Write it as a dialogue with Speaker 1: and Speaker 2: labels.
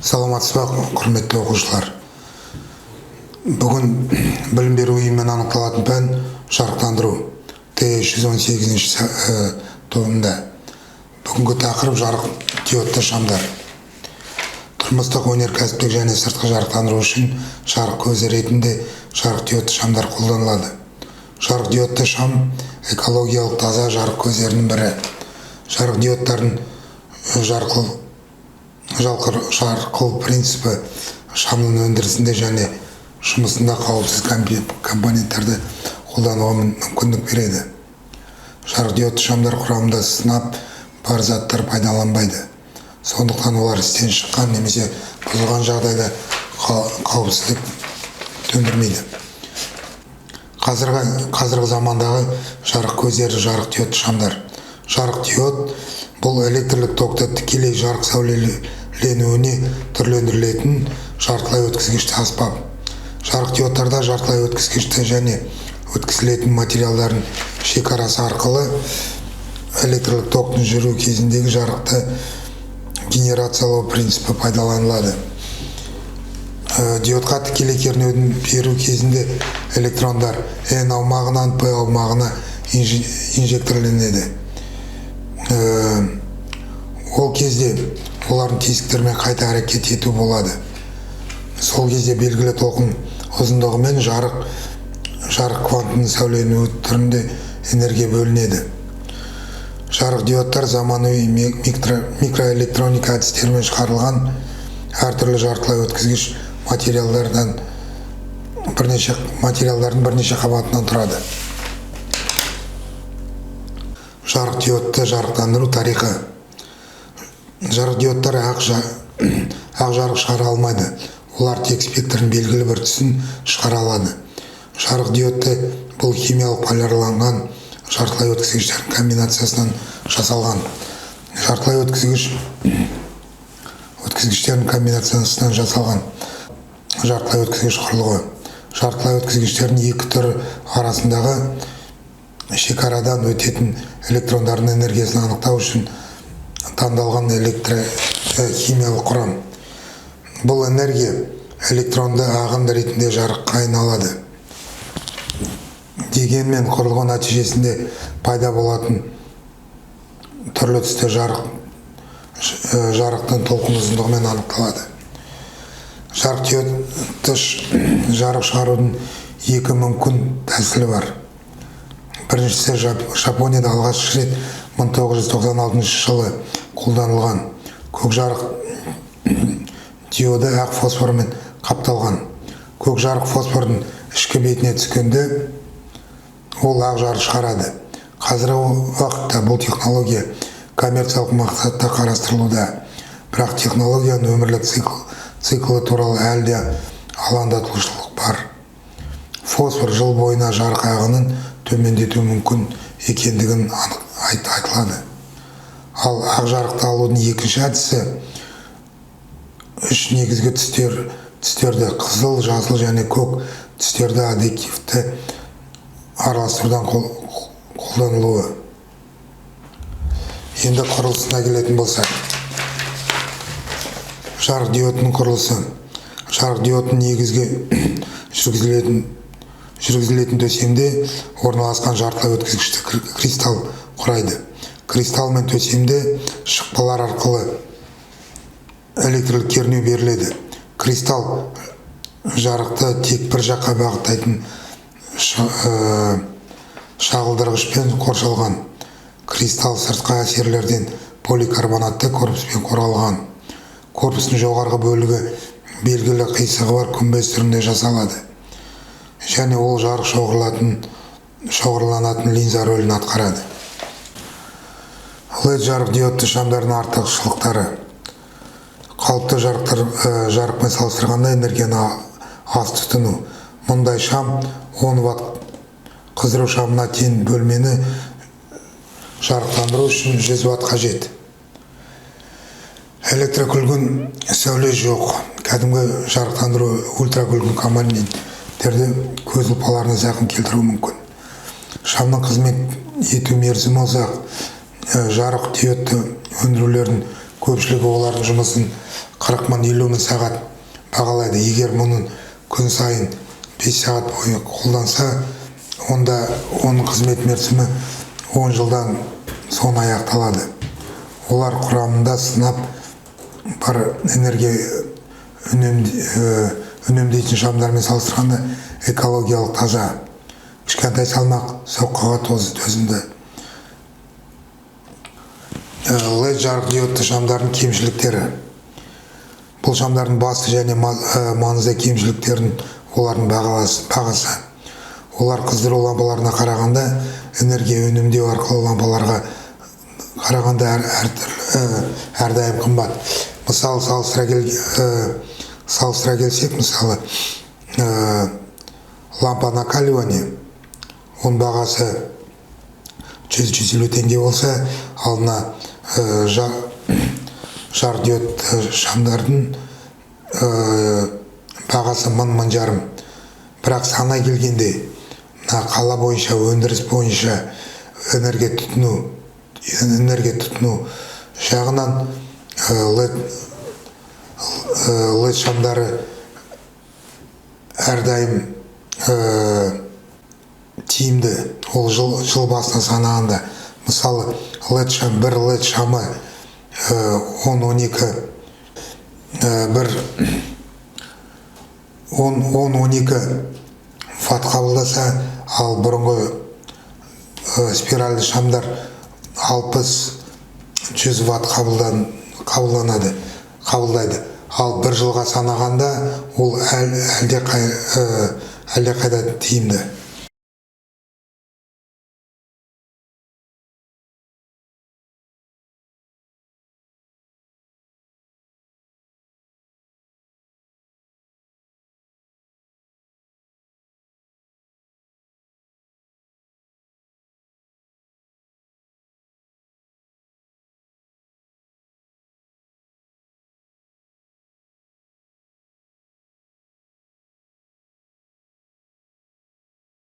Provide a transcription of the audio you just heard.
Speaker 1: Саламатсыз ба, құрметті оқушылар. Бүгін білім беру ұйымымен анықталатын пән жарықтандыру Т118 тобында. Бүгінгі тақырып жарық диодты шамдар. Тұрмыстық, өнеркәсіптік және сыртқы жарықтандыру үшін жарық көзі ретінде жарық диодты шамдар қолданылады. Жарық диодты шам экологиялық таза жарық көздерінің бірі. Жарық диодтардың жарқыл принципі шамның өндірісінде және жұмысында қауіпсіз компоненттерді қолдануға мүмкіндік береді. Жарық диодты шамдар құрамында сынап бар заттар пайдаланбайды. Сондықтан олар істен шыққан немесе бұзылған жағдайда қауіпсіздік төндірмейді. Қазіргі замандағы жарық көздері жарық диодты шамдар. Жарық диод бұл электрлік токты тікелей жарық сәулеленуіне түрлендірілетін жартылай өткізгішті аспап. Жарық диодтарда жартылай өткізгішті және өткізілетін материалдардың шекарасы арқылы электрлік токтың жүру кезіндегі жарықты генерациялау принципі пайдаланылады. Диодқа тікелей кернеудің беру кезінде электрондар N аумағынан P аумағына инжекторленеді. Ол кезде олардың тесіктермен қайта әрекет ету болады. Сол кезде белгілі толқын ұзындығымен жарық квантының сәуленуі түрінде энергия бөлінеді. Жарық диодтар заманауи микроэлектроника әдістерімен шығарылған әртүрлі жартылай өткізгіш материалдардың бірнеше қабатынан тұрады. Жарық диодты жарықтандыру тарихы. Жарық диодтар ақ жарық шығара алмайды. Олар тек спектрдің белгілі бір түсін шығара алады. Жарық диодты бұл химиялық полярланған жартылай өткізгіштердің комбинациясынан жасалған. Жартылай өткізгіштердің комбинациясынан жасалған жартылай өткізгіш құрылғы. Жартылай өткізгіштердің екі түрі арасындағы шекарадан өтетін электрондардың энергиясын анықтау үшін таңдалған химиялық құрам. Бұл энергия электронды ағын ретінде жарыққа айналады. Дегенмен құрылғы нәтижесінде пайда болатын түрлі түсті жарықтың толқын ұзындығымен анықталады. Жарық диодты жарық шығарудың екі мүмкін тәсілі бар. Біріншісі Жапонияда алғаш рет 1996 жылы қолданылған көк жарық диоды ақ фосформен қапталған. Көк жарық фосфордың ішкі бетіне түскенде ол ақ жарық шығарады. Қазіргі уақытта бұл технология коммерциялық мақсатта қарастырылуда. Бірақ технологияның өмірлік циклы туралы әлі де алаңдатушылық бар. Фосфор жыл бойына жарық ағынын төмендету мүмкін екендігін айтылады. Ал ақ жарықты алудың екінші әдісі үш негізгі түстерді қызыл, жасыл және көк түстерді аддитивті араластырудан қолданылуы. Енді құрылысына келетін болсақ, жарық диодының құрылысы. Жарық диодының негізгі жүргізілетін төсемде орналасқан жартылай өткізгішті кристалл құрайды. Кристалл мен төсемде шықпалар арқылы электрлік кернеу беріледі. Кристалл жарықты тек бір жаққа бағыттайтын шағылдырғышпен қоршалған. Кристалл сыртқы әсерлерден поликарбонатты корпуспен қорғалған. Корпустың жоғарғы бөлігі белгілі қисығы бар күмбез түрінде жасалады. Және ол жарық шоғырланатын линза рөлін атқарады. LED жарық диодты шамдардың артықшылықтары. Қалыпты жарықпен салыстырғанда энергияны аз тұтыну. Мұндай шам 10 ватт қыздыру шамына тең бөлмені жарықтандыру үшін 100 ватт қажет. Электрокүлгін сәуле жоқ. Кәдімгі жарықтандыру ультракүлгін компоненттерді көз ұлпаларына зақым келтіруі мүмкін. Шамның қызмет ету мерзімі ұзақ. Жарық диодты өндірулердің көпшілігі олардың жұмысын 40 мың 50 мың сағат бағалайды. Егер мұның күн сайын 5 сағат бойы қолданса, онда оның қызмет мерзімі 10 жылдан соң аяқталады. Олар құрамында сынап бар энергия үнемдейтін шамдармен салыстырғанда экологиялық таза, кішкентай салмақ, соққыға төзімді. LED жарық диодты шамдардың кемшіліктері. Бұл шамдардың басты және маңызды кемшіліктерін олардың бағасы. Олар қыздыру лампаларына қарағанда энергия үнемдеу арқылы лампаларға қарағанда әрдайым қымбат. Мысалы салыстыра келсек, мысалы лампа накаливание, оның бағасы 100-150 теңге болса, алдына жарық диодты шамдардың бағасы 1000-1000 жарым. Бірақ санай келгенде қала бойынша, өндіріс бойынша энергия тұтыну жағынан LED шамдары әрдайым тиімді. Ол жыл басына санағанда, мысалы бір LED шамы 10-12 ватт қабылдаса, ал бұрынғы спиральді шамдар 60-100 ватт қабылдайды. Ал бір жылға санағанда ол әлде қайда тиімді.